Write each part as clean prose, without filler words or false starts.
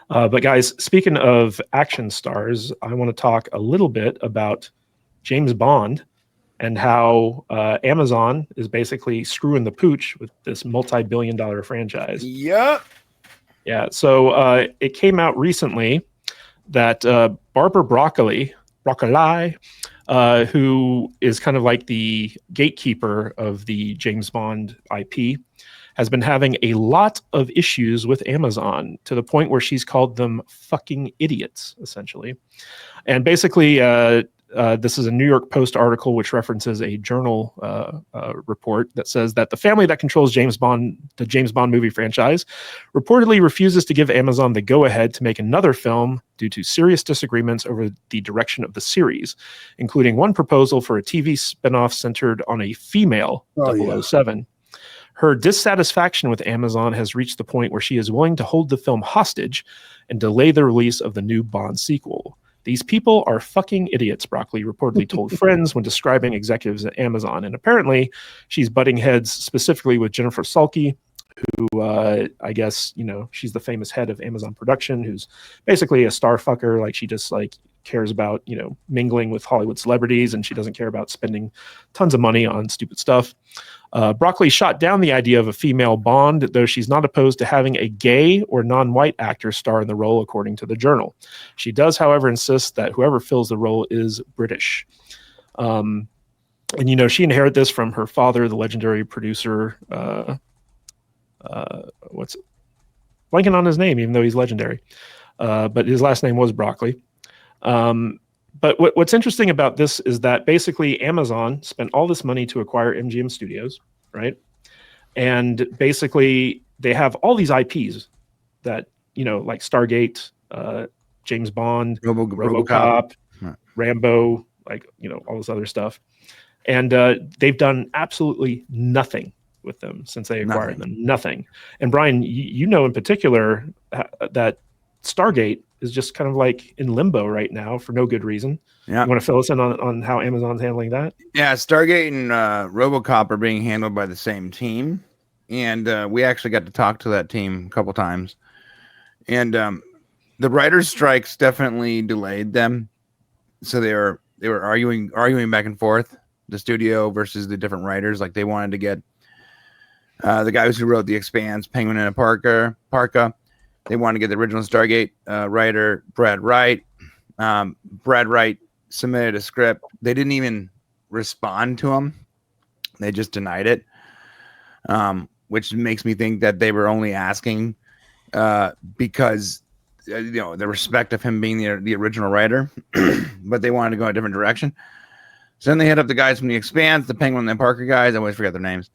But guys, speaking of action stars, I want to talk a little bit about James Bond and how Amazon is basically screwing the pooch with this multi-billion-dollar franchise. Yep. Yeah, so it came out recently that Barbara Broccoli, who is kind of like the gatekeeper of the James Bond IP, has been having a lot of issues with Amazon to the point where she's called them fucking idiots, essentially. And basically, this is a New York Post article which references a journal report that says that the family that controls the James Bond movie franchise, reportedly refuses to give Amazon the go-ahead to make another film due to serious disagreements over the direction of the series, including one proposal for a TV spinoff centered on a female 007. Her dissatisfaction with Amazon has reached the point where she is willing to hold the film hostage and delay the release of the new Bond sequel. These people are fucking idiots, Broccoli reportedly told friends when describing executives at Amazon. And apparently, she's butting heads specifically with Jennifer Salke, who I guess, she's the famous head of Amazon Production, who's basically a star fucker. Like, she just cares about, mingling with Hollywood celebrities, and she doesn't care about spending tons of money on stupid stuff. Broccoli shot down the idea of a female Bond, though she's not opposed to having a gay or non-white actor star in the role, according to the journal. She does, however, insist that whoever fills the role is British. And, she inherited this from her father, the legendary producer. What's blanking on his name, even though he's legendary. But his last name was Broccoli. But what's interesting about this is that basically Amazon spent all this money to acquire MGM Studios, right? And basically they have all these IPs that, like Stargate, James Bond, RoboCop, Rambo, all this other stuff. And they've done absolutely nothing with them since they acquired them. Nothing. And Brian, you know in particular that Stargate is just kind of like in limbo right now for no good reason. Yeah. You want to fill us in on how Amazon's handling that? Yeah, Stargate and RoboCop are being handled by the same team. And we actually got to talk to that team a couple times. And the writers' strikes definitely delayed them. So they were arguing back and forth, the studio versus the different writers. Like, they wanted to get the guys who wrote The Expanse, Penguin and Parka. They wanted to get the original Stargate writer, Brad Wright. Brad Wright submitted a script. They didn't even respond to him. They just denied it, which makes me think that they were only asking because, the respect of him being the original writer, but they wanted to go a different direction. So then they hit up the guys from The Expanse, the Penguin and Parker guys. I always forget their names.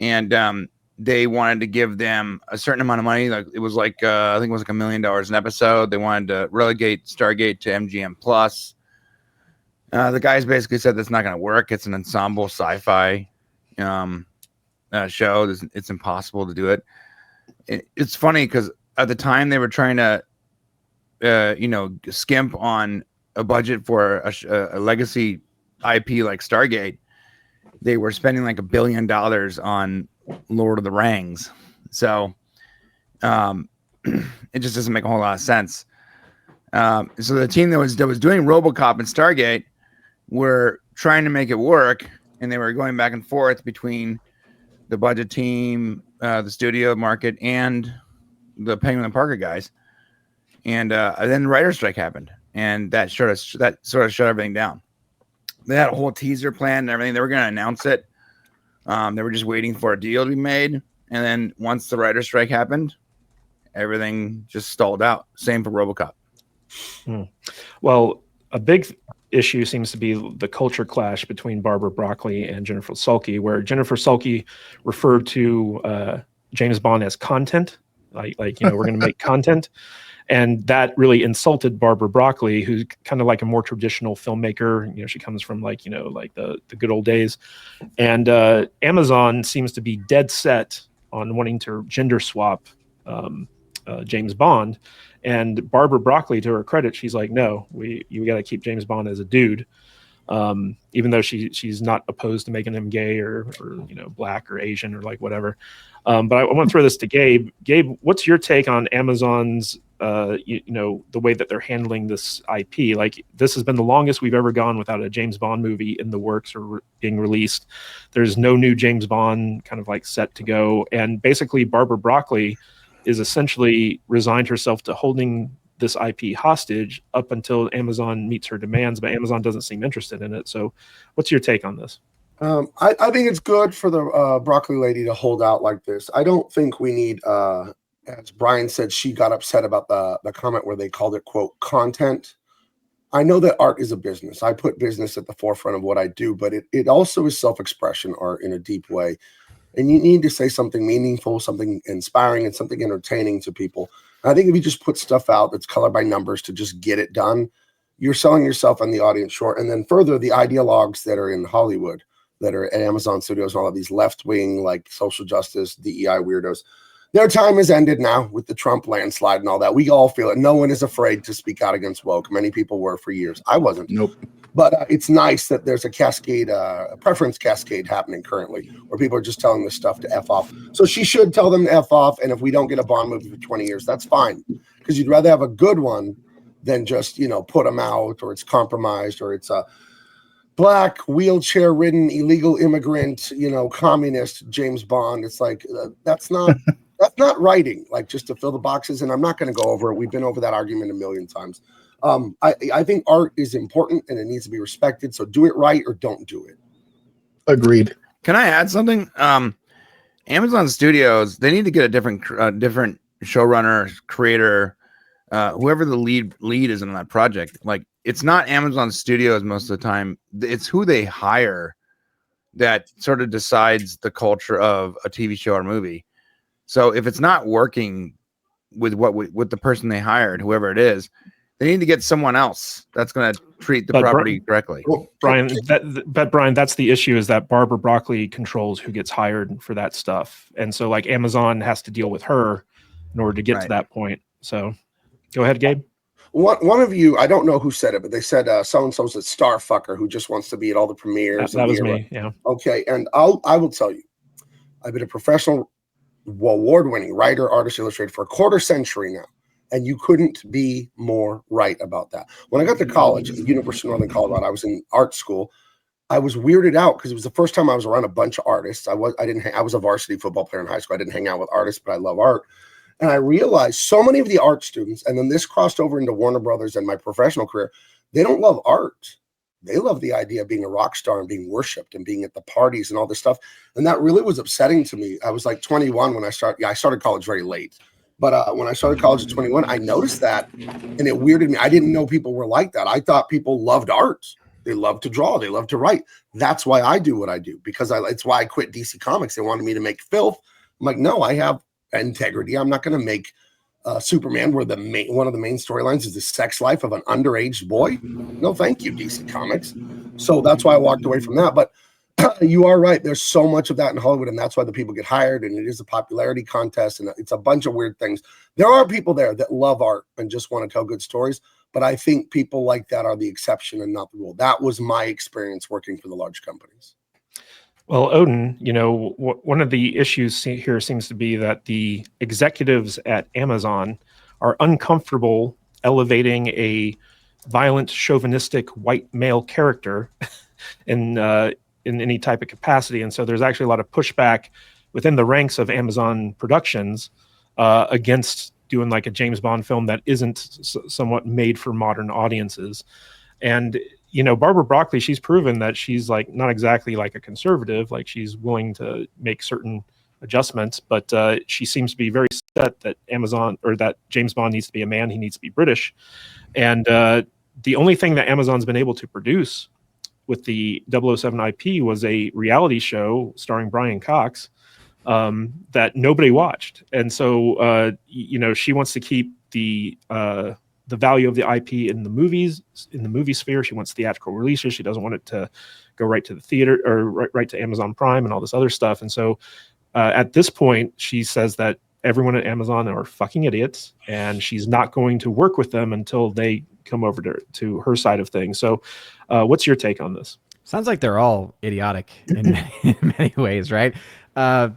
And they wanted to give them a certain amount of money. Like, it was I think it was $1 million an episode. They wanted to relegate Stargate to MGM Plus. The guys basically said that's not going to work. It's an ensemble sci-fi show. It's impossible to do it. It's funny because at the time they were trying to, skimp on a budget for a legacy IP like Stargate. They were spending like $1 billion on Lord of the Rings. So it just doesn't make a whole lot of sense. So the team that was doing RoboCop and Stargate were trying to make it work, and they were going back and forth between the budget team, the studio market, and the Penguin and Parker guys. And then the writer's strike happened, and that sort of shut everything down. They had a whole teaser plan and everything. They were going to announce it. They were just waiting for a deal to be made. And then once the writer's strike happened, everything just stalled out. Same for RoboCop. Well, a big issue seems to be the culture clash between Barbara Broccoli and Jennifer Salke, where Jennifer Salke referred to James Bond as content. Like we're going to make content. And that really insulted Barbara Broccoli, who's kind of like a more traditional filmmaker. She comes from like the good old days. And Amazon seems to be dead set on wanting to gender swap James Bond. And Barbara Broccoli, to her credit, she's like, no, you got to keep James Bond as a dude. Even though she's not opposed to making him gay or black or Asian or like whatever. But I want to throw this to Gabe. Gabe, what's your take on Amazon's the way that they're handling this IP. Like this has been the longest we've ever gone without a James Bond movie in the works or being released. There's no new James Bond kind of like set to go, and basically Barbara Broccoli is essentially resigned herself to holding this IP hostage up until Amazon meets her demands, but Amazon doesn't seem interested in it. So, what's your take on this? I think it's good for the broccoli lady to hold out like this. I don't think we need, as Brian said, she got upset about the comment where they called it, quote, content. I know that art is a business. I put business at the forefront of what I do, but it also is self-expression art in a deep way. And you need to say something meaningful, something inspiring, and something entertaining to people. And I think if you just put stuff out that's colored by numbers to just get it done, you're selling yourself and the audience short. And then further, the ideologues that are in Hollywood, that are at Amazon Studios and all of these left-wing, like social justice, DEI weirdos, their time has ended now with the Trump landslide and all that. We all feel it. No one is afraid to speak out against woke. Many people were for years. I wasn't. Nope. But it's nice that there's a cascade, a preference cascade happening currently, where people are just telling this stuff to F off. So she should tell them to F off. And if we don't get a Bond movie for 20 years, that's fine. Because you'd rather have a good one than just, put them out, or it's compromised, or it's a black wheelchair-ridden illegal immigrant, communist James Bond. It's like, that's not writing, like just to fill the boxes. And I'm not going to go over it. We've been over that argument a million times. I think art is important and it needs to be respected. So do it right or don't do it. Agreed. Can I add something? Amazon Studios, they need to get a different showrunner, creator, whoever the lead is in that project. Like, it's not Amazon Studios most of the time. It's who they hire that sort of decides the culture of a TV show or movie. So if it's not working with with the person they hired, whoever it is, they need to get someone else that's going to treat the property correctly. Well, Brian, Brian, that's the issue, is that Barbara Broccoli controls who gets hired for that stuff. And so like Amazon has to deal with her in order to get to that point. So go ahead, Gabe. One of you, I don't know who said it, but they said so-and-so's a star fucker who just wants to be at all the premieres. That was me, yeah. Okay, and I will tell you, I've been a professional award-winning writer, artist, illustrator for a quarter century now. And you couldn't be more right about that. When I got to college at the University of Northern Colorado, I was in art school. I was weirded out because it was the first time I was around a bunch of artists. I was a varsity football player in high school. I didn't hang out with artists, but I love art. And I realized so many of the art students, and then this crossed over into Warner Brothers and my professional career, they don't love art. They love the idea of being a rock star and being worshipped and being at the parties and all this stuff. And that really was upsetting to me. I was like 21 when I started. Yeah, I started college very late. But when I started college at 21, I noticed that, and it weirded me. I didn't know people were like that. I thought people loved art. They love to draw. They love to write. That's why I do what I do, because it's why I quit DC Comics. They wanted me to make filth. I'm like, no, I have integrity. I'm not going to make Superman where one of the main storylines is the sex life of an underage boy. No, thank you, DC Comics. So that's why I walked away from that. But you are right. There's so much of that in Hollywood, and that's why the people get hired, and it is a popularity contest, and it's a bunch of weird things. There are people there that love art and just want to tell good stories, but I think people like that are the exception and not the rule. That was my experience working for the large companies. Well, Odin, one of the issues here seems to be that the executives at Amazon are uncomfortable elevating a violent, chauvinistic white male character in any type of capacity. And so there's actually a lot of pushback within the ranks of Amazon Productions against doing like a James Bond film that isn't somewhat made for modern audiences. And, Barbara Broccoli, she's proven that she's like not exactly like a conservative, like she's willing to make certain adjustments, but she seems to be very set that that James Bond needs to be a man, he needs to be British. And the only thing that Amazon's been able to produce with the 007 IP was a reality show starring Brian Cox that nobody watched. And so, she wants to keep the value of the IP in the movies, in the movie sphere. She wants theatrical releases. She doesn't want it to go right to the theater or right to Amazon Prime and all this other stuff. And so at this point, she says that everyone at Amazon are fucking idiots, and she's not going to work with them until they come over to her side of things. So what's your take on this? Sounds like they're all idiotic in many ways, right?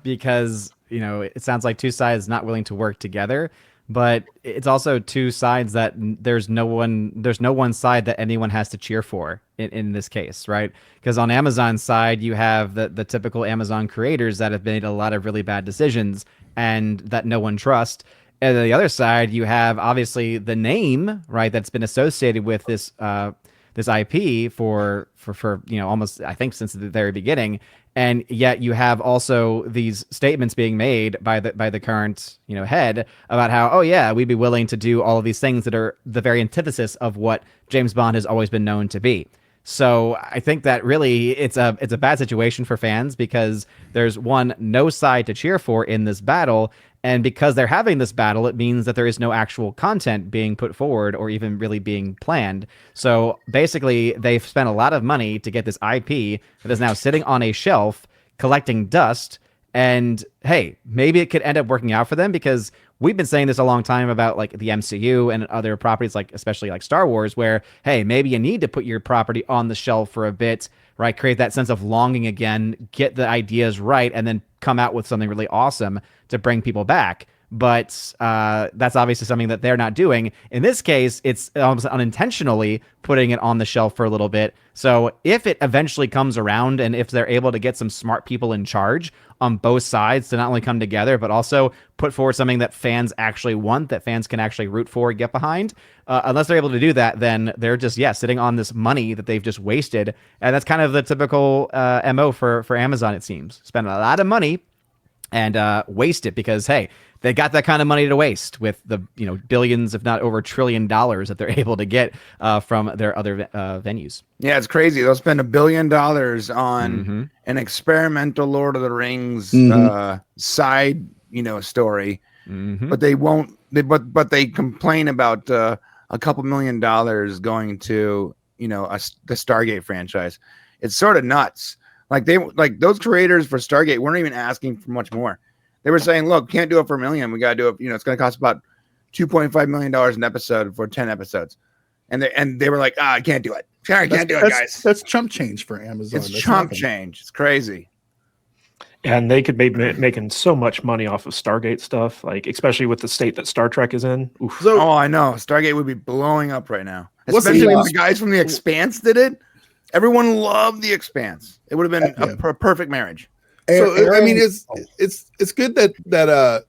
Because, it sounds like two sides not willing to work together. but it's also two sides that there's no one side that anyone has to cheer for in this case, right? Because on Amazon's side, you have the typical Amazon creators that have made a lot of really bad decisions and that no one trusts. And on the other side, you have obviously the name, right, that's been associated with this IP for almost, I think, since the very beginning, and yet you have also these statements being made by the current head about how, oh yeah, we'd be willing to do all of these things that are the very antithesis of what James Bond has always been known to be. So I think that really it's a bad situation for fans because there's no side to cheer for in this battle, and because they're having this battle, it means that there is no actual content being put forward or even really being planned. So basically, they've spent a lot of money to get this IP that is now sitting on a shelf collecting dust. And hey, maybe it could end up working out for them because we've been saying this a long time about like the MCU and other properties, like especially like Star Wars, where hey, maybe you need to put your property on the shelf for a bit, right? Create that sense of longing again, get the ideas right, and then come out with something really awesome to bring people back. But that's obviously something that they're not doing. In this case, it's almost unintentionally putting it on the shelf for a little bit. So if it eventually comes around and if they're able to get some smart people in charge on both sides to not only come together, but also put forward something that fans actually want, that fans can actually root for, get behind, unless they're able to do that, then they're just, sitting on this money that they've just wasted. And that's kind of the typical MO for Amazon, it seems. Spend a lot of money and waste it because, hey, they got that kind of money to waste with the billions, if not over $1 trillion that they're able to get from their other venues. Yeah, it's crazy. They'll spend $1 billion on an experimental Lord of the Rings side, story, but they won't. But they complain about a couple $1 million going to the Stargate franchise. It's sort of nuts. Like those creators for Stargate weren't even asking for much more. They were saying, "Look, can't do it for $1 million. We got to do it. It's going to cost about $2.5 million an episode for 10 episodes." And they were like, "I can't do it. Sorry, can't do it, guys." That's chump change for Amazon. It's chump change. It's crazy. And they could be making so much money off of Stargate stuff, like especially with the state that Star Trek is in. Oof. Oh, I know. Stargate would be blowing up right now, especially if the guys from The Expanse did it. Everyone loved The Expanse. It would have been a perfect marriage. So I mean, it's good that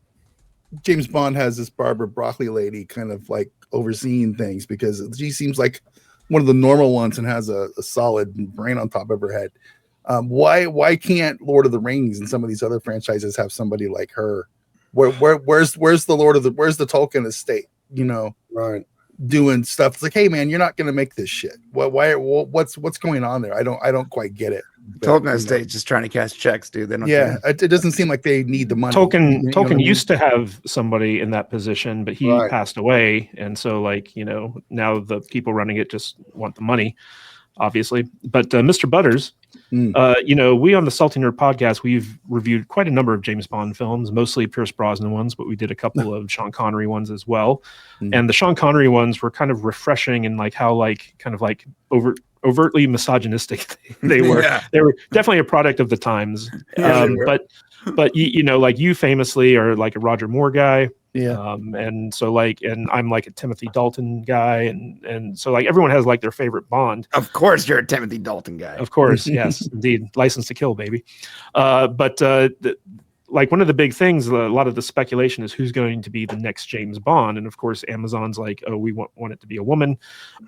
James Bond has this Barbara Broccoli lady kind of like overseeing things because she seems like one of the normal ones and has a solid brain on top of her head. Why can't Lord of the Rings and some of these other franchises have somebody like her? Where's the Tolkien estate? Right. Doing stuff. It's like, hey man, you're not gonna make this shit. What's going on there? I don't quite get it. Tolkien estate just trying to cash checks, dude. They don't it doesn't seem like they need the money. Tolkien used to have somebody in that position, but he passed away, and so now the people running it just want the money, obviously. But Mr. Butters, we on the Salty Nerd podcast, we've reviewed quite a number of James Bond films, mostly Pierce Brosnan ones, but we did a couple of Sean Connery ones as well. And the Sean Connery ones were kind of refreshing in overtly misogynistic they were. They were definitely a product of the times. But you famously are like a Roger Moore guy. And so and I'm like a Timothy Dalton guy, and so everyone has their favorite Bond. Of course you're a Timothy Dalton guy. Of course, yes, indeed. License to Kill, baby. One of the big things, a lot of the speculation is who's going to be the next James Bond, and of course Amazon's like, oh, we want it to be a woman,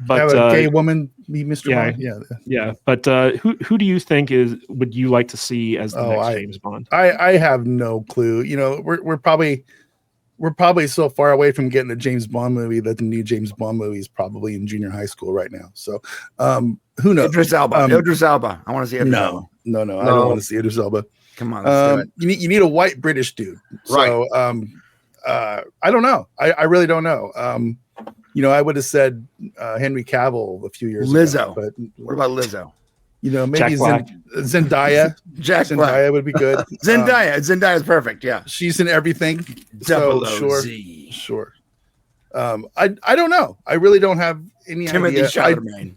but have a gay woman be Mr. Bond. Yeah. But who do you think would you like to see as the next James Bond? I have no clue. We're probably so far away from getting a James Bond movie that the new James Bond movie is probably in junior high school right now. So who knows? Idris Elba. I want to see Idris Elba. No, I don't want to see Idris Elba. Come on, let's do it. You need a white British dude. So I don't know. I really don't know. I would have said Henry Cavill a few years ago. But what about Lizzo? Maybe Zendaya. Zendaya would be good. Zendaya is perfect. Yeah, she's in everything. So sure. I don't know. I really don't have any Timothy idea. Chalamet.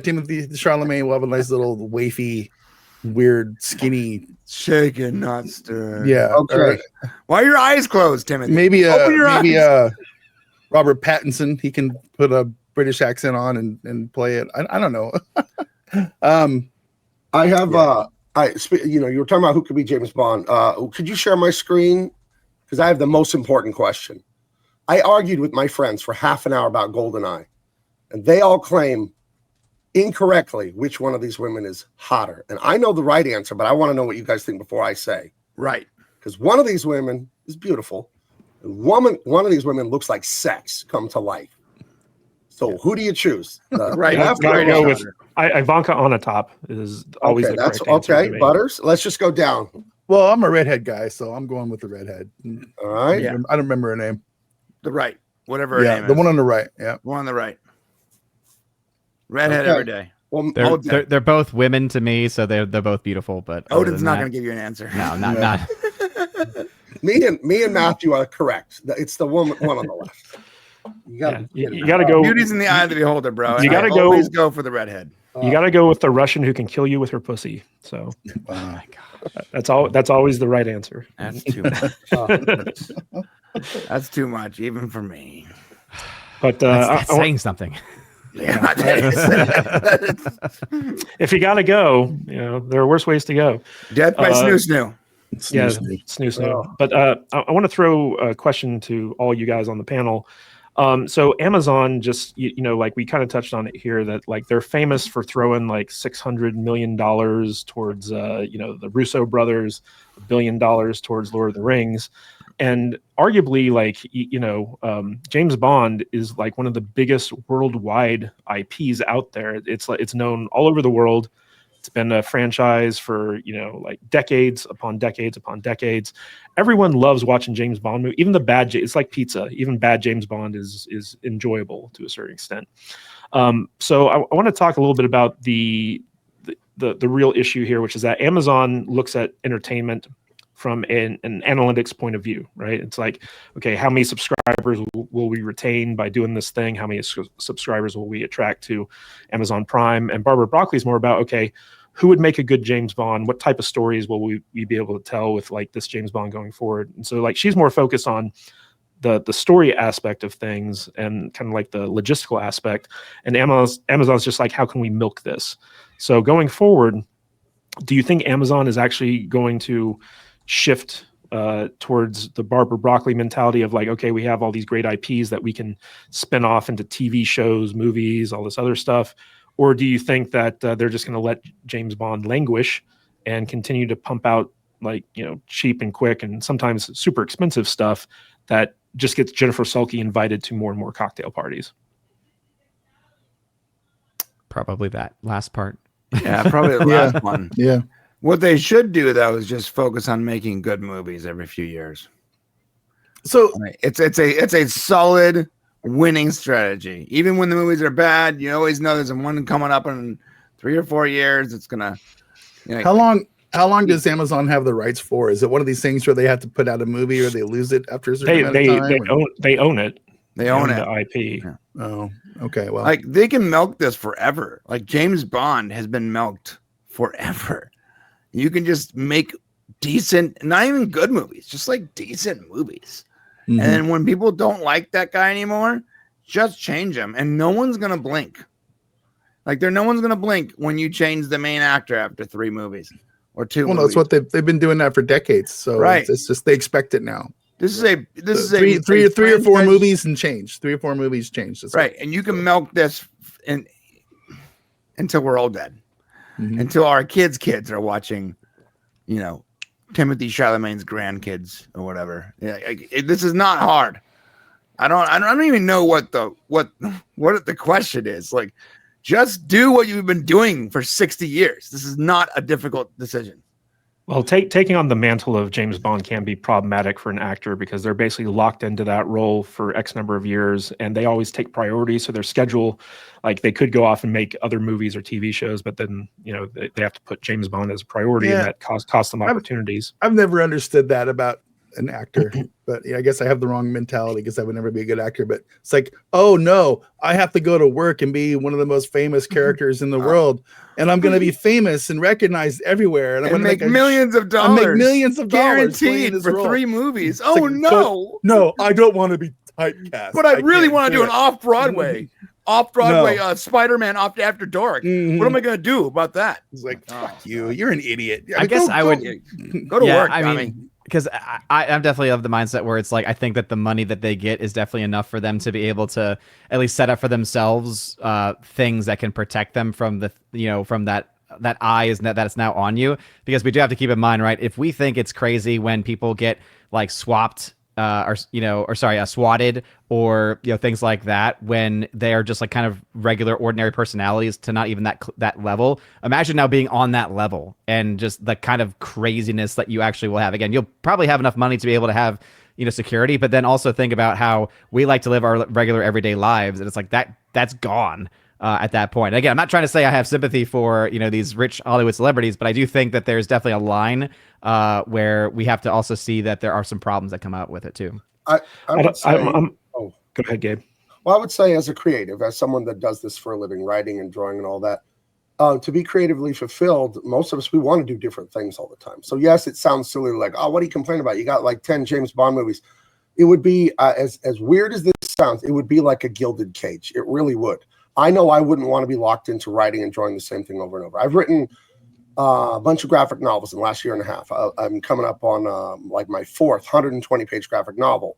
Timothy Chalamet will have a nice little wafy weird, skinny. Shaken, not stirred. Yeah. Okay. Why are your eyes closed, Timothy? Maybe Open your eyes. Robert Pattinson. He can put a British accent on and play it. I don't know. I have Yeah. you were talking about who could be James Bond. Could you share my screen? Because I have the most important question. I argued with my friends for half an hour about GoldenEye, and they all claim incorrectly which one of these women is hotter. And I know the right answer, but I want to know what you guys think before I say. Right. Because one of these women is beautiful, and one of these women looks like sex come to life. So who do you choose? Right. Yeah, left gotta or go right? with Ivanka Onatop is always Okay, the that's correct answer okay. to me. Butters, let's just go down. Well, I'm a redhead guy, so I'm going with the redhead. All right. Yeah. I don't remember her name. The right. Whatever her Yeah, name the is. one on the right. Yeah. One on the right. Redhead Okay. every day. Well, They're both women to me, so they're both beautiful. But other Odin's than not that- going to give you an answer. No, not Yeah. not. me and Matthew are correct. It's the one on the left. You Yeah, gotta, you gotta go. Beauty's in the eye of the beholder, bro. You And gotta I go- always go for the redhead. You got to go with the Russian who can kill you with her pussy. So that's always the right answer. That's too much. That's too much, even for me. But That's saying something. Yeah. if you got to go, there are worse ways to go. Death by snoo snoo. Yeah, Snoo. snoo. But I want to throw a question to all you guys on the panel. So Amazon just, like we kind of touched on it here, that like they're famous for throwing like $600 million towards, the Russo brothers, $1 billion towards Lord of the Rings. And arguably, like, James Bond is like one of the biggest worldwide IPs out there. It's known all over the world. It's been a franchise for, like decades upon decades upon decades. Everyone loves watching James Bond movie. Even the bad, it's like pizza. Even bad James Bond is enjoyable to a certain extent. So I want to talk a little bit about the real issue here, which is that Amazon looks at entertainment from an analytics point of view, right? It's like, okay, how many subscribers will we retain by doing this thing? How many subscribers will we attract to Amazon Prime? And Barbara Broccoli is more about, okay, who would make a good James Bond? What type of stories will we be able to tell with like this James Bond going forward? And so like she's more focused on the story aspect of things and kind of like the logistical aspect. And Amazon's just like, how can we milk this? So going forward, do you think Amazon is actually going to shift towards the Barbara Broccoli mentality of like, okay, we have all these great IPs that we can spin off into TV shows, movies, all this other stuff? Or do you think that they're just going to let James Bond languish and continue to pump out like, cheap and quick and sometimes super expensive stuff that just gets Jennifer Sulky invited to more and more cocktail parties? Probably that last part. Yeah, probably the last one. Yeah. What they should do though is just focus on making good movies every few years. So It's a solid winning strategy. Even when the movies are bad, you always know there's one coming up in 3 or 4 years. It's gonna. how long does Amazon have the rights for? Is it one of these things where they have to put out a movie or they lose it after a certain amount of time? They own it. They own it. The IP. Yeah. Oh, okay. Well, Like they can milk this forever. Like James Bond has been milked forever. You can just make decent, not even good movies, just like decent movies. mhm. And then when people don't like that guy anymore, just change him and no one's going to blink. Like no one's going to blink when you change the main actor after 3 movies or 2 well, movies. that's what they've been doing that for decades. So Right. it's just they expect it now. This is a Three or 4 franchise. movies and change. 3 or 4 movies change. That's Right. And you can milk this until we're all dead. Mhm. Until our kids are watching, Timothy Chalamet's grandkids or whatever. Yeah, this is not hard. I don't even know what the question is. Like, just do what you've been doing for 60 years. This is not a difficult decision. Well, taking on the mantle of James Bond can be problematic for an actor because they're basically locked into that role for X number of years, and they always take priority. So their schedule, like they could go off and make other movies or TV shows, but then they have to put James Bond as a priority, Yeah. and that costs them opportunities. I've never understood that about an actor, but I guess I have the wrong mentality because I would never be a good actor. But it's like, oh no, I have to go to work and be one of the most famous characters in the world, and I'm going to be famous and recognized everywhere, and I'm going to make millions of dollars. Make millions of dollars guaranteed for role. 3 movies. It's like, no, no, I don't want to be typecast. But I really want to do an off-Broadway. Spider-Man After Dark. Mhm. What am I going to do about that? It's like, fuck you. You're an idiot. I guess I would go to work. I mean, because I'm definitely of the mindset where it's like I think that the money that they get is definitely enough for them to be able to at least set up for themselves things that can protect them from from that eye is that's now on you. Because we do have to keep in mind, right? If we think it's crazy when people get like swapped swatted or things like that when they are just like kind of regular ordinary personalities to not even that level. Imagine now being on that level and just the kind of craziness that you actually will have. Again, you'll probably have enough money to be able to have security, but then also think about how we like to live our regular everyday lives, and it's like that's gone. At that point. Again, I'm not trying to say I have sympathy for these rich Hollywood celebrities, but I do think that there's definitely a line where we have to also see that there are some problems that come out with it too. I would say, go ahead, Gabe. Well, I would say as a creative, as someone that does this for a living, writing and drawing and all that, to be creatively fulfilled, most of us, we want to do different things all the time. So yes, it sounds silly, like, oh, what do you complain about? You got like 10 James Bond movies. It would be, as weird as this sounds, it would be like a gilded cage. It really would. I know I wouldn't want to be locked into writing and drawing the same thing over and over. I've written a bunch of graphic novels in the last year and a half. I'm coming up on like my 4th 120-page graphic novel,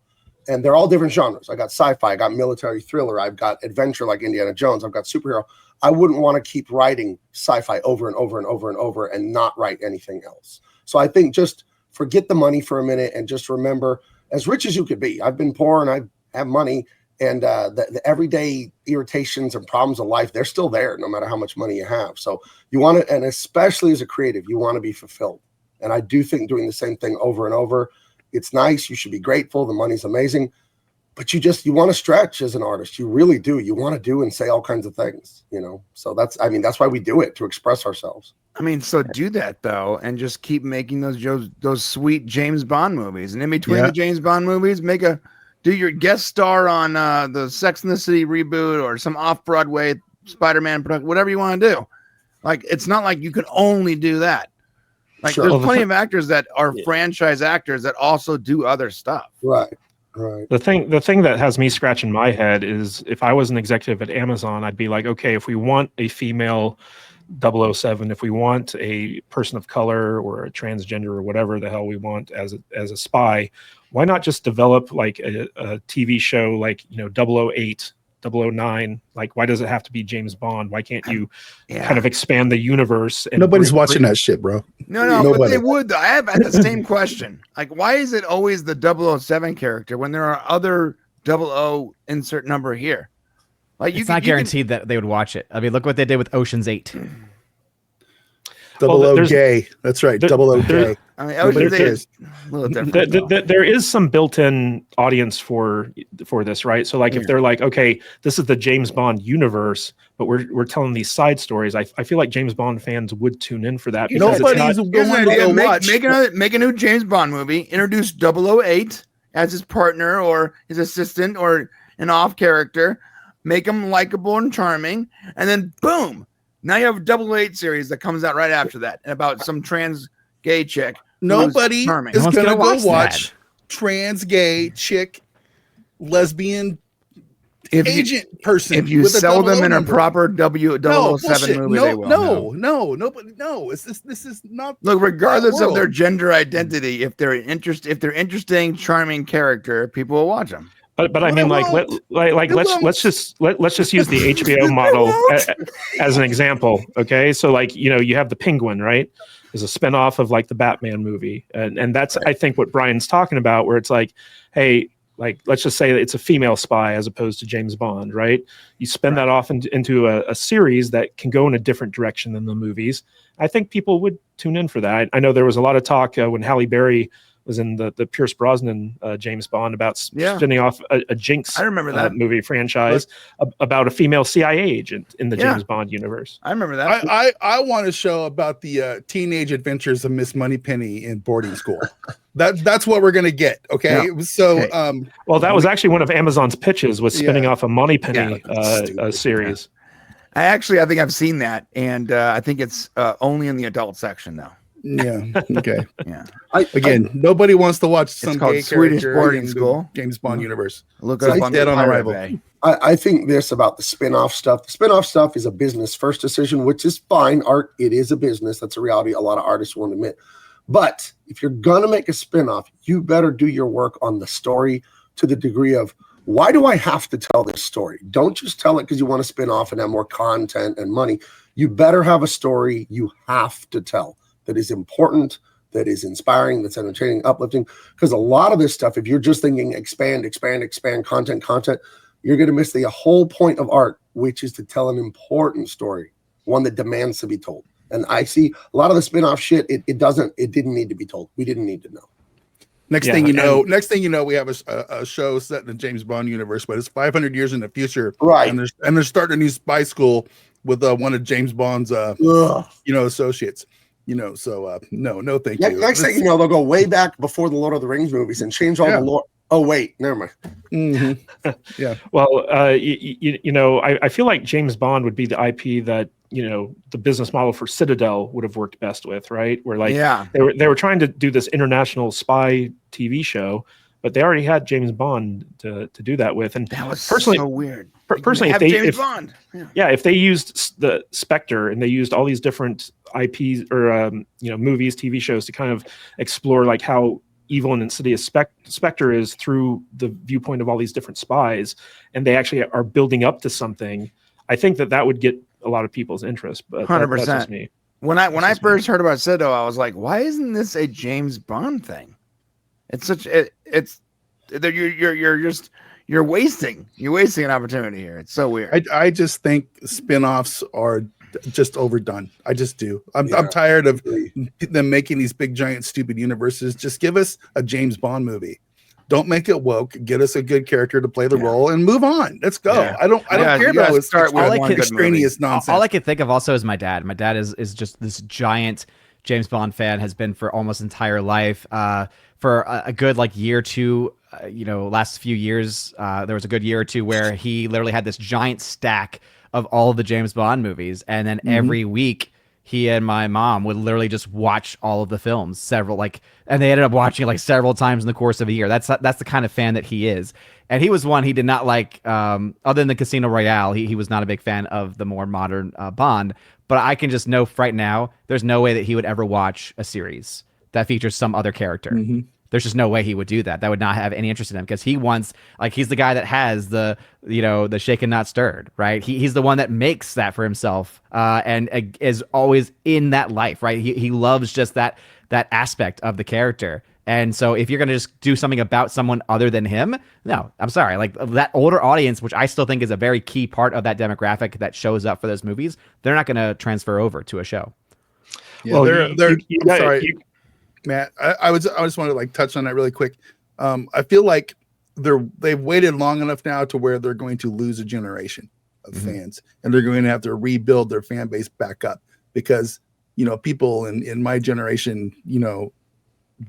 and they're all different genres. I got sci-fi, I got military thriller, I've got adventure like Indiana Jones, I've got superhero. I wouldn't want to keep writing sci-fi over and over and over and over and not write anything else. So I think just forget the money for a minute and just remember, as rich as you could be, I've been poor and I have money. And the everyday irritations and problems of life, they're still there no matter how much money you have. So you want to, and especially as a creative, you want to be fulfilled. And I do think doing the same thing over and over, it's nice. You should be grateful. The money's amazing. But you want to stretch as an artist. You really do. You want to do and say all kinds of things, So that's why we do it, to express ourselves. So do that though, and just keep making those sweet James Bond movies. And in between the James Bond movies, do your guest star on the Sex and the City reboot or some off-Broadway Spider-Man production, whatever you want to do. Like, it's not like you can only do that. Like, Sure. there's plenty of actors that are franchise actors that also do other stuff. Right. The thing that has me scratching my head is if I was an executive at Amazon, I'd be like, okay, if we want a female 007, if we want a person of color or a transgender or whatever the hell we want as a spy, why not just develop like a TV show like 008, 009? Like, why does it have to be James Bond? Why can't you kind of expand the universe? And nobody's watching that shit, bro. No, Nobody. But they would. I have had the same question. Like, why is it always the 007 character when there are other 00 insert number here? Like, it's not guaranteed that they would watch it. I mean, look what they did with Ocean's 8. Double O gay. That's right. Double O gay. I mean, Ocean's 8 is a little different. There is some built-in audience for this, right? So, like, if they're like, okay, this is the James Bond universe, but we're telling these side stories, I feel like James Bond fans would tune in for that. Because nobody's going to go watch. Make a new James Bond movie. Introduce 008 as his partner or his assistant or an off character. Make him likable and charming, and then boom. Now you have a 008 series that comes out right after that about some trans gay chick. Nobody is going to go watch trans gay chick lesbian agent person. If you sell them in a proper 007 movie, they will. Nobody. No, this is not. Look, regardless of their gender identity, if they're interesting, charming character, people will watch them. But I mean, let's just use the HBO model as an example, okay? So like you have the Penguin, right? Is a spinoff of like the Batman movie, and that's I think what Brian's talking about, where it's like, hey, like let's just say that it's a female spy as opposed to James Bond, right? You spin that off into a series that can go in a different direction than the movies. I think people would tune in for that. I know there was a lot of talk when Halle Berry was in the Pierce Brosnan James Bond about Yeah. spinning off a Jinx I remember that. movie franchise about a female CIA agent in the Yeah. James Bond universe. I remember that. I want a show about the teenage adventures of Miss Moneypenny in boarding school. That's what we're gonna get. Okay, Yeah. so Okay. Well, that was actually one of Amazon's pitches, was spinning Yeah. off a Moneypenny Stupid. series. I think I've seen that, and I think it's only in the adult section though. Yeah. Okay. Yeah. Again, nobody wants to watch some called gay Swedish character boarding in the school. James Bond universe. Look So up he's on dead the on Pirate arrival. Bay. I think this about the spin-off stuff. The spin-off stuff is a business first decision, which is fine. Art, it is a business. That's a reality a lot of artists won't admit. But if you're going to make a spin-off, you better do your work on the story to the degree of, why do I have to tell this story? Don't just tell it because you want to spin off and have more content and money. You better have a story you have to tell that is important, that is inspiring, that's entertaining, uplifting. Because a lot of this stuff, if you're just thinking expand, content, you're going to miss the whole point of art, which is to tell an important story, one that demands to be told. And I see a lot of the spin-off shit, it didn't need to be told. We didn't need to know. Next thing you know, we have a show set in the James Bond universe, but it's 500 years in the future, Right? And they're starting a new spy school with one of James Bond's associates. So no, thank you. Next thing you know, they'll go way back before the Lord of the Rings movies and change all the lore. Oh wait, never mind. Mm-hmm. Yeah. Well, I feel like James Bond would be the IP that, the business model for Citadel would have worked best with, right? Where they were trying to do this international spy TV show, but they already had James Bond to do that with. And that was personally, so weird. Personally, if they used the Spectre and they used all these different IPs or movies, TV shows to kind of explore like how evil and insidious Spectre is through the viewpoint of all these different spies, and they actually are building up to something, I think that would get a lot of people's interest. But 100%. That's just me. When I first heard about Citadel, I was like, why isn't this a James Bond thing? You're wasting an opportunity here. It's so weird. I just think spin-offs are just overdone. I just do. I'm tired of them making these big giant stupid universes. Just give us a James Bond movie. Don't make it woke. Get us a good character to play the role and move on. Let's go. Yeah. I don't care about it. Start with one extraneous nonsense. All I can think of also is my dad. My dad is just this giant James Bond fan, has been for almost entire life. For a good year or two, last few years, there was a good year or two where he literally had this giant stack of all of the James Bond movies, and then every week he and my mom would literally just watch all of the films, and they ended up watching several times in the course of a year. That's the kind of fan that he is. And he was one he did not like, other than the Casino Royale, he was not a big fan of the more modern Bond. But I can just know right now, there's no way that he would ever watch a series that features some other character. Mm-hmm. There's just no way he would do that. That would not have any interest in him, because he wants, he's the guy that has the shaken not stirred, right? He's the one that makes that for himself, and is always in that life, right? He loves just that aspect of the character. And so if you're going to just do something about someone other than him, no, I'm sorry. That older audience, which I still think is a very key part of that demographic that shows up for those movies, they're not going to transfer over to a show. Yeah, they're sorry. Matt, I just want to touch on that really quick. I feel like they've waited long enough now to where they're going to lose a generation of fans, and they're going to have to rebuild their fan base back up, because people in my generation,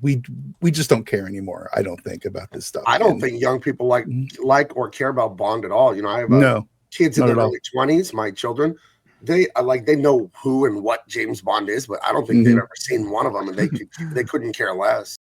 we just don't care anymore. I don't think about this stuff. I don't think young people like or care about Bond at all. I have kids in their early 20s, my children. They know who and what James Bond is, but I don't think they've ever seen one of them, and they couldn't care less.